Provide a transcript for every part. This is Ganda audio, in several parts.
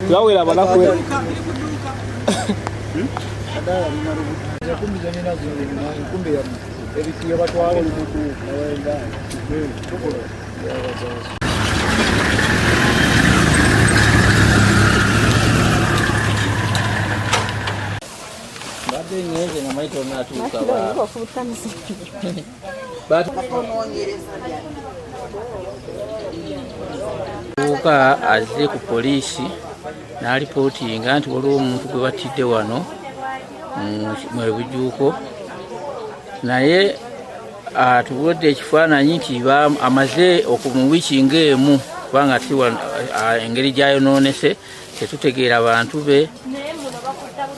Tuyawera balakwe. Uka azze ku polisi n'alipotinga nti waliwo omuntu gwe battidde wano mu Bujuuko, naye atuwadde ekifaananyi nti amaze mu wiiki ng'emu kubanga engeri gy'ayonoonese tetutegeera abantu be,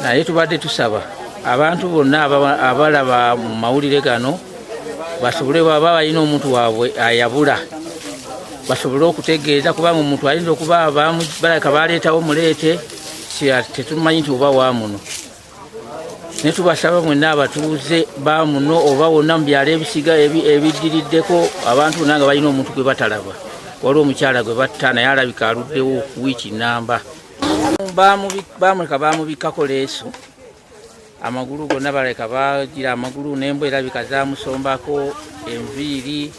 naye tubadde tusaba abantu bonna abalaba mu mawulire gano basobole baba balina omuntu waabwe ayabula basobole okutegeeza, kubanga omuntu ayinza okuba balaka baleetawo muleete tetumanyi nti oba wamuno. Ne tubasaba mwenna abatuuze bamuno oba wonna mu byalo ebisiga ebidiriddeko abantu bonna nga balina omuntu gwe batalaba. Waliwo omukyala gwe batta naye alabika aluddewo wiiki nnamba. Bamuleka bamubikkako leesu, amagulu gonna baleka bagira amagulu, n'embwa erabika zamusombako enviiri.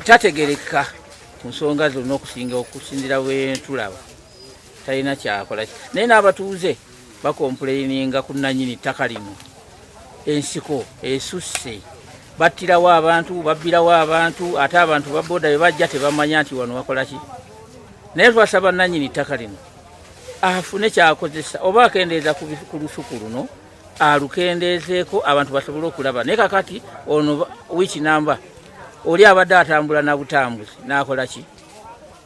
Tategereka ku nsonga zonna okusinzira bwe tulaba, talina kyakola. Naye n'abatuuze bakompuleyininga ku nannyini ttaka lino, ensiko esusse, battirawo abantu, babbirawo abantu, ate abantu ba booda be bajja tebamanya nti wano wakola ki. Naye twasaba nannyini ttaka lino afune kyakozesa, oba akendeeza ku lusuku luno alukendeezeeko abantu basobole okulaba. Naye kakati ono wiiki namba oli abadde atambula na butambuzi n'akola ki.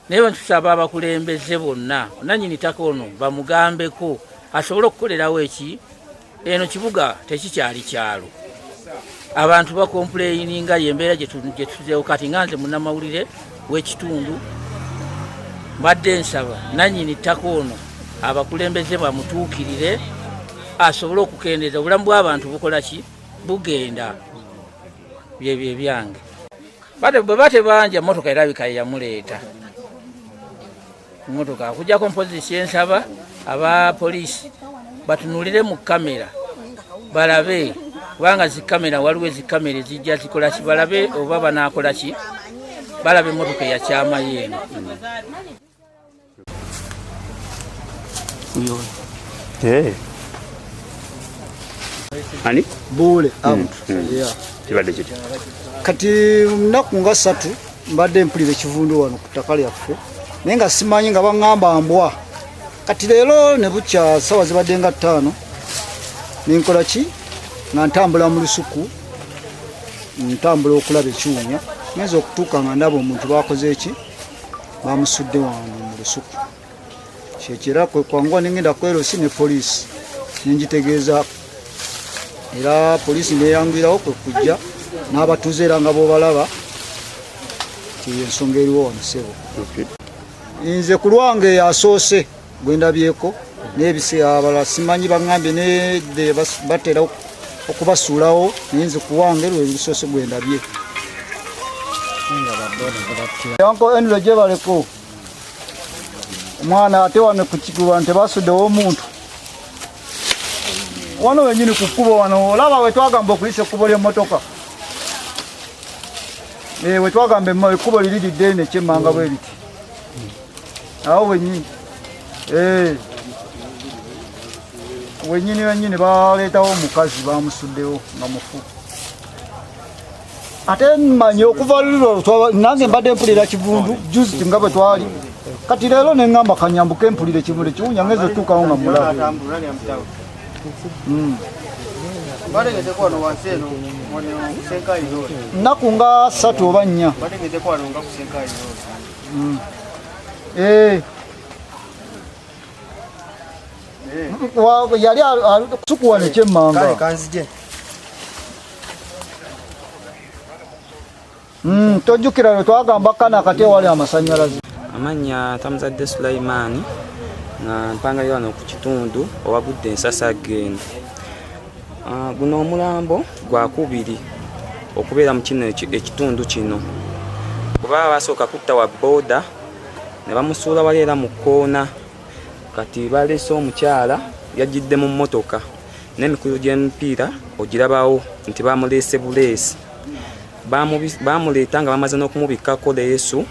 Naye batusaba abakulembeze bonna nannyini ttaka ono bamugambeko asobole okukolerawo eki. Eno kibuga tekikyali kyalo, abantu bakompuleyininga yembeera gye tuzeewo. Kati nga nze munnamawulire w'ekitundu mbadde nsaba nannyini ttaka ono abakulembeze bamutuukirire asobole okukendeeza obulamu bw'abantu bukola ki, bugenda. Byebyo ebyange. Bwe batebanja motoka erabika yamuleeta motoka okujjako mpozisi ensaba aba poliisi batunulire mu kamera balabe, kubanga zikamera waliwo ezikamera ezijja zikola ki, balabe oba banaakola ki, balabe emotoka eyakyama yeeno. Ani? Bule out. Kibadde kiti. Kati mnaku nga 3 mbadde mpulira ekivundu wano ku ttaka lyaffe, naye nga simanyi nga baŋŋamba mbwa. Kati leero ne bukya ssaawa zibadde nga 5 ninkola ki, nga ntambula mu lusuku, ntambula okulaba ekiwunya, ngenza okutuuka nga ndaba omuntu bakoze eki, bamusudde wano mu lusuku. Kyekira kwe kwanguwa ne ngenda kwerosi ne poliisi nenjitegeeza, era poliisi neyanguyirawo kwe kujja n'abatuuze era nga b'obalaba ensonga eriwo wano ssebo. Nze ku lwange asoose gwe ndabyeko, n'ebiseera abalala simanyi baŋŋambye nedde batera okubasuulawo, naye nze ku lwange lwe lusoose gwe ndabye. Yanko enule gye baleko omwana ate wano ku kigulu tebasuddewo omuntu wano wenyini ku kkubo wano. Olaba we twagamba okuyisa ekkubo ly'emmotoka, we twagamba ekkubo liri lidde nekyemmanga bwe liti awo wenyini. Wenyini baleetawo omukazi bamusuddewo nga mufu. Ate mmanyi okuva lulo nange mbadde mpulira kivundu juzi nga bwe twali, kati leero neŋŋamba kanyambuke mpulira ekivundu ekiwunya ngeze otuukawo nga mulaba. Nnaku nga 3 oba 4. Yali sukuwa nekyemmanga. Tojjukira lwe twagamba kana kati ewali amasannyalaze. Amannya Tamuzadde Sulaiman, nga mpangalira wano ku kitundu owagudde ensasa gendo. Guno omulambo gwakubiri okubeera mu kino ekitundu kino, kuba basooka kutta wa booda ne bamusuula wali era mu kkoona kati balese omukyala yajjidde mu mmotoka n'emikulu gy'emipiira ogirabawo nti bamulese buleesi bamuleeta nga bamaze n'okumubikkako leesu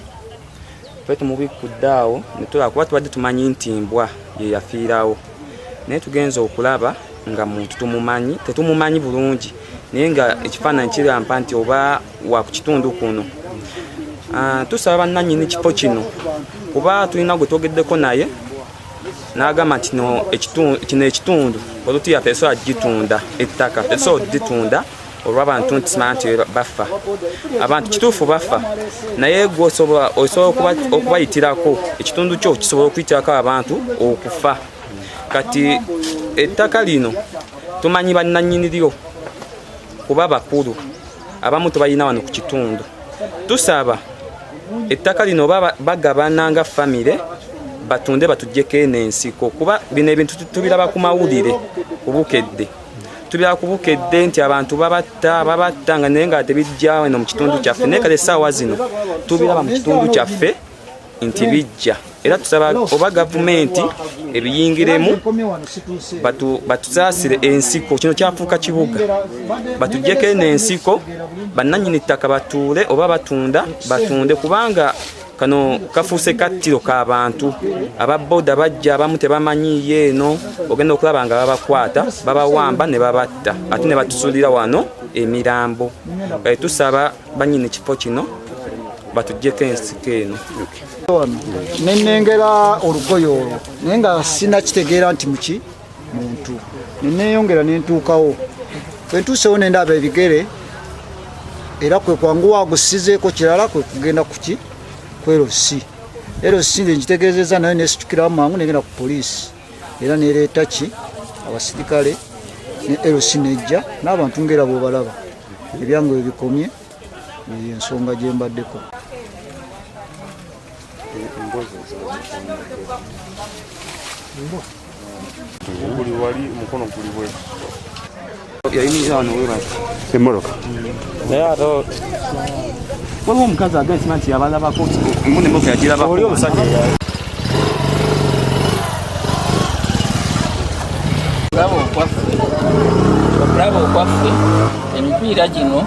fe tumubikudde awo ne tulaba kuba tubadde tumanyi nti mbwa ye yafiirawo naye tugenza okulaba nga muntu tumumanyi tetumumanyi bulungi naye nga ekifaananyi kirampa nti oba wa ku kitundu kuno. Tusaba bannannyini kifo kino kuba tulina gwe twogeddeko naye n'agamba nti kino ekitundu oluti yaffe esobola gitunda ettaka esobola gitunda olw'abantu nti simanya nti bafa abantu kituufu bafa naye gwe osobola okubayitirako ekitundu kyo kisobola okuyitirako abantu okufa. Kati ettaka lino tumanyi bannannyini lyo kuba bakulu abamu tebalina wano ku kitundu. Tusaba ettaka lino bagabana nga famire batunde batuggyeko eno ensiko kuba bino ebintu tubiraba ku mawulire ku Bukedde tubiraba ku Bukedde nti abantu babatta nga naye nga tebijja wano mu kitundu kyaffe naye kale essaawa zino tubiraba mu kitundu kyaffe nti bijja era tusaba oba gavumenti ebiyingiremu batusaasire ensiko kino kyafuuka kibuga batuggyeko eno ensiko bannannyini ttaka batuule oba batunda batunde kubanga kano kafuuse kattiro k'abantu ababooda bajja abamu tebamanyiiyo eno ogenda okulaba nga babakwata babawamba ne babatta ate ne batusuulira wano emirambo. Tusaba bannyini kifo kino batuggyeko ensiko eno. Nenengera olugoye olwo naye nga sinakitegeera nti muki muntu neneyongera nentuukawo kwentuusewo nendaba ebigere era kwe kwanguwa agusizeeko kirala kwe kugenda kuki kwerosi erosi ngitegeezezza naye nesitukira mangu negenda ku poliisi era nereeta ki abasirikale ne erosi nejja n'abantu ngera bwobalaba ebyangu ebikomye ensonga gyembaddeko. Kuli wali mukono kuli bwe Yayimiza wano we bati emmoroka naye ate waliwo omukazi agensi nti yabalabako mune emmotoka yagirabako oli omusajja okulaba okwaffe emipiira gino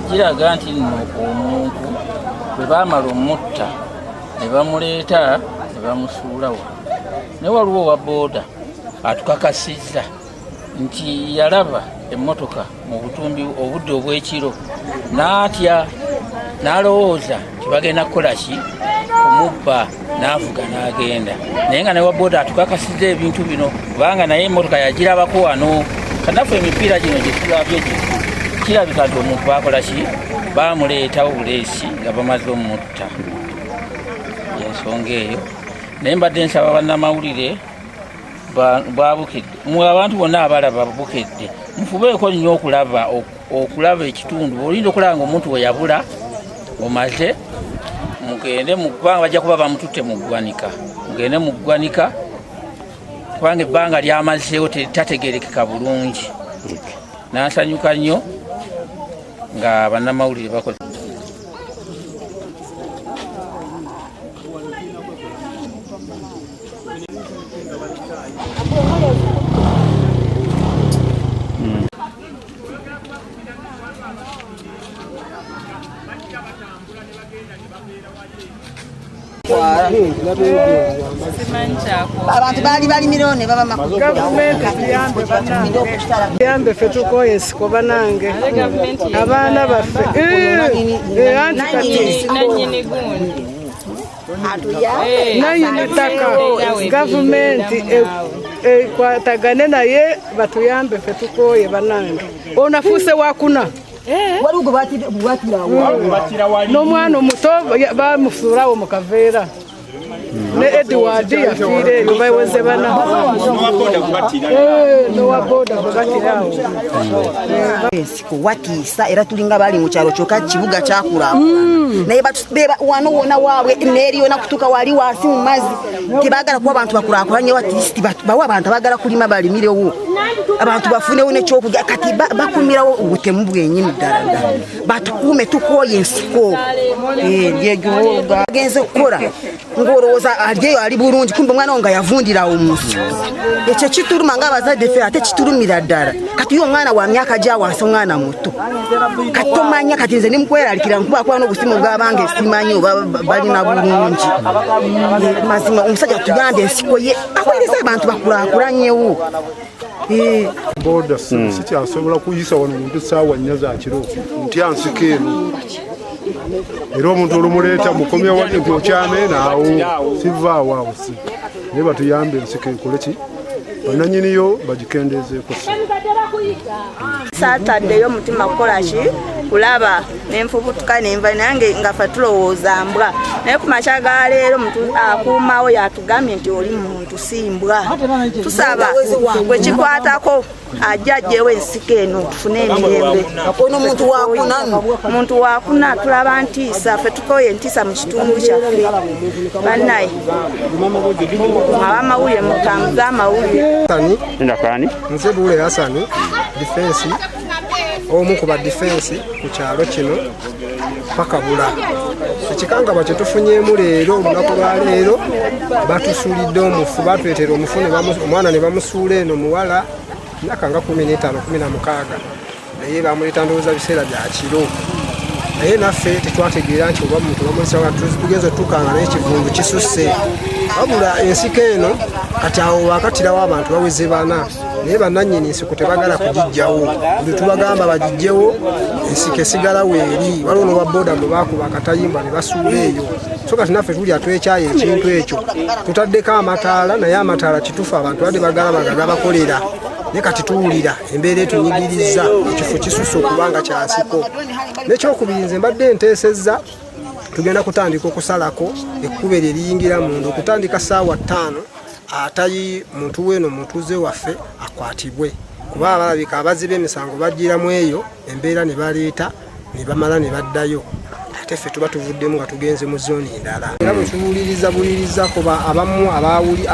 giraga nti nno omuntu bwe baamala omutta ne bamuleeta ne bamusuulawo naye waliwo owa booda atukakasizza nti yalaba emmotoka mu butumbi obudde obw'ekiro n'atya n'alowooza nti bagenda kukola ki kumubba n'avuga n'agenda naye nga naye wa booda atukakasizza ebintu bino kubanga naye emmotoka yagirabako wano kanaffe emipiira gino gye tulabye kirabika nti omuntu bakola ki bamuleetawo buleesi nga bamaze omutta ensonga eyo naye mbadde nsaba bannamawulire bwa Bukedde mwe abantu bonna abalaba Bukedde mufubeeko nnyo okulaba ekitundu olinda okulaba nga omuntu we yabula omaze mugende kubanga bajja kuba bamututte mu ggwanika mugende mu ggwanika kubanga ebbanga lyamazeewo tategerekeka bulungi nansanyuka nnyo nga bannamawulire bakoze abantu baali balimiro ne baba gavumenti tuyambe ffe tukoye ensiko banange abaana baffe anti nanyini ttaka gavumenti ekwatagane naye batuyambe ffe tukoye banange onafuuse wakuna n'omwana omuto bamusuulawo mu kaveera ne Edward yafiire eyo baweze bana nowa booda kubatirawo ensiko watiisa era tulinga bali mu kyalo kyokka kibuga kyakulaakulana naye wano wona waabwe neeriyona kutuuka wali wansi mu mazzi tebaagala kuba abantu bakulaakulanye watiisiti bawa abantu abaagala kulima balimirewo abantu bafunewo nekyokulya kati bakumirawo obutemu bwenyini ddala batukuume tukooye ensiko genze okukola ng'olowooza alyeyo ali bulungi kumbe omwana nga yavundira omusu ekyo kituluma ng'abazadde ffe ate kitulumira ddala kati omwana wa myaka gya wansi omwana muto kati tomanya kati nze nimukweraliikira nkubakuba n'obusimu bw'abange simanyi oba balina bulungi mazima omusajja tuyambe ensiko ye aweereza abantu bakulaakulanyewo boda sikyasobola kuyisa wano muntu saawa 4 za kiro ntya nsiko eno era omuntu olumuleeta mukomya wadde nti okyame naawo sivaawo awo si naye batuyambe ensiko ekole ki bannanyiniyo bagikendeezeeko saataddeyo omutima kukola ki kulaba nenfubutuka nenva nange nga ffe tulowooza mbwa naye ku makya ga leero omuntu akuumawo yatugambye nti oli muntu simbwa tusaba gwe kikwatako ajja ajjewo ensiko eno tufune emirembe ono muntu wakuna tulaba ntiisa ffe tukoye entiisa mu kitundu kyaffe bannaye abamawulire mutambuze amawulire nze Buule Hasani defense omu ku ba defense ku kyalo kino pakabula ekikangabwa kye tufunyeemu leero olunaku lwa leero batusuulidde omufu batwetera omufu omwana ne bamusuula eno muwala myaka nga 15-16 naye bamuleeta ndowooza biseera bya kiro naye naffe tetwategeera nti oba muntu bamulisawa tugenza otutukanga naye ekivundu kisusse wabula ensiko eno kati awo wakatirawo abantu baweze bana naye bannannyini nsiko tebagala kugijjawo buli tubagamba bagijjewo ensiko esigalawo eri waliwo n'owa boda mwe baakuba akatayimba ne basuula eyo so kati naffe tulya twekyayo ekintu ekyo tutaddeko amataala naye amataala kitufu abantu badde bagala bakolera naye kati tuwulira embeera etunyigiriza ekifo kisusse okubanga kya nsiko n'ekyokubiri nze mbadde nteesezza tugenda kutandika okusalako ekkubo eryo eriyingira mundu okutandika ssaawa 5 atayi muntu weno mutuze waffe akwatibwe kuba abalabika abazi b'emisango bajjiramu eyo embeera ne baleeta ne bamala ne baddayo ate ffe tuba tuvuddemu nga tugenze mu zooni endala era bwe tuwuliriza kuba abamu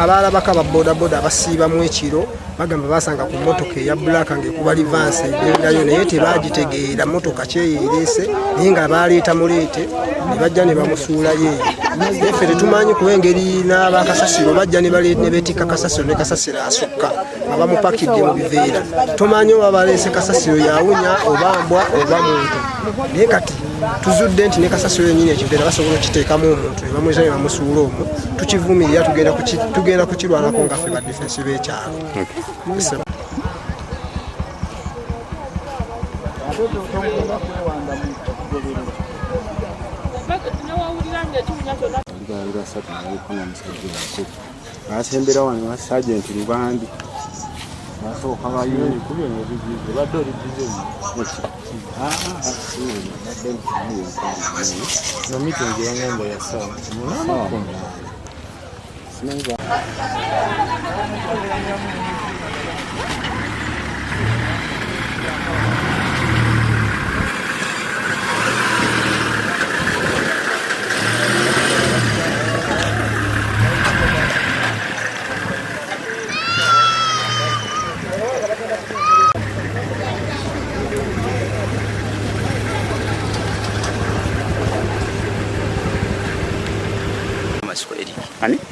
abalabako ababodaboda abasiibamu ekiro bagamba basanga ku mmotoka eya bbulaka ng'ekuba livansi egendayo naye tebagitegeera mmotoka kyeyeereese naye nga baleeta muleete ne bajja ne bamusuulayo eyo ffe tetumanyi kuba engeri n'abakasasiro bajja ne beetikka kasasiro ne kasasiro asukka nga bamupakidde mu biveera tomanyi oba baleese kasasiro yawunya oba mbwa oba muntu naye kati tuzudde nti ne kasasiro yennyini ekiveera basobola okiteekamu omuntu ne bamuyisa ne bamusuula omwo tukivumirira tugenda kukirwanako nga ffe badefensi b'ekyalo asembera wano Sergeant Lubandi nasooka bayoni kubyo badde olibize no meeting yangamba yasawa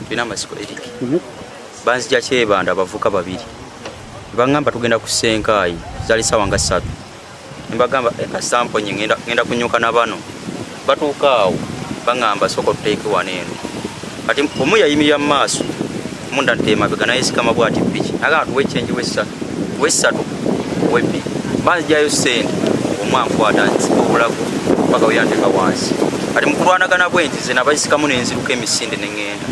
bina amasiko Eric banzija kyebanda abavuka babiri bangamba tugenda kusenkaayi zali sawa nga 3 mbagamba sampo ngenda kunyuka na bano batuuka awo bangamba soko tuteeke waneno kati omu yayimirira mu maaso munda ntema bega naye sikama bwati piki agamba tuwe change wesatu webi banzijayo sente omwankwata obulago paka uyandeka wansi kati mukulwanagana bwenti ze nabasikamu nenziruka emisinde nengenda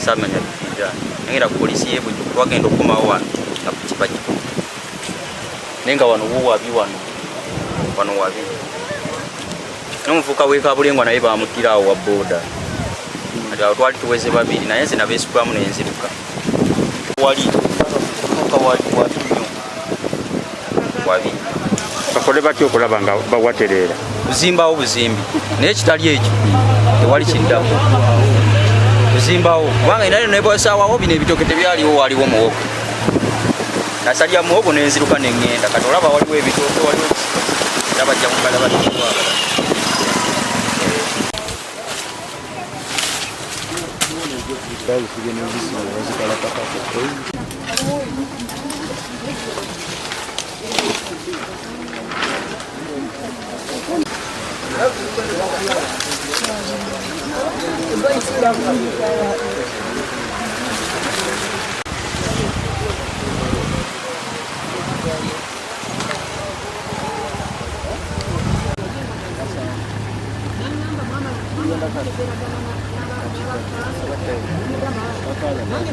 samanya bidda ngenda ku polisi yebwe twagenda okukomawo wano nga kukibaji nenga wano wabi wabi n'omuvuka w'ekabulengwa naye bamutirawo wa boda ati awo twali tuweze babiri naye nze nabeesukulamu nenziruka wali wabi bakole batya okulaba nga bawaterera kuzimbawo buzimbi naye kitali ekyo tewali kiddamu kuzimbawo kubanga inali nebasaawawo bino ebitoke tebyaliwo waliwo muwogo nasalya muwogo nenziruka nengenda kati olaba waliwo ebitoke waliwo nabajja mukala batiwagala Nange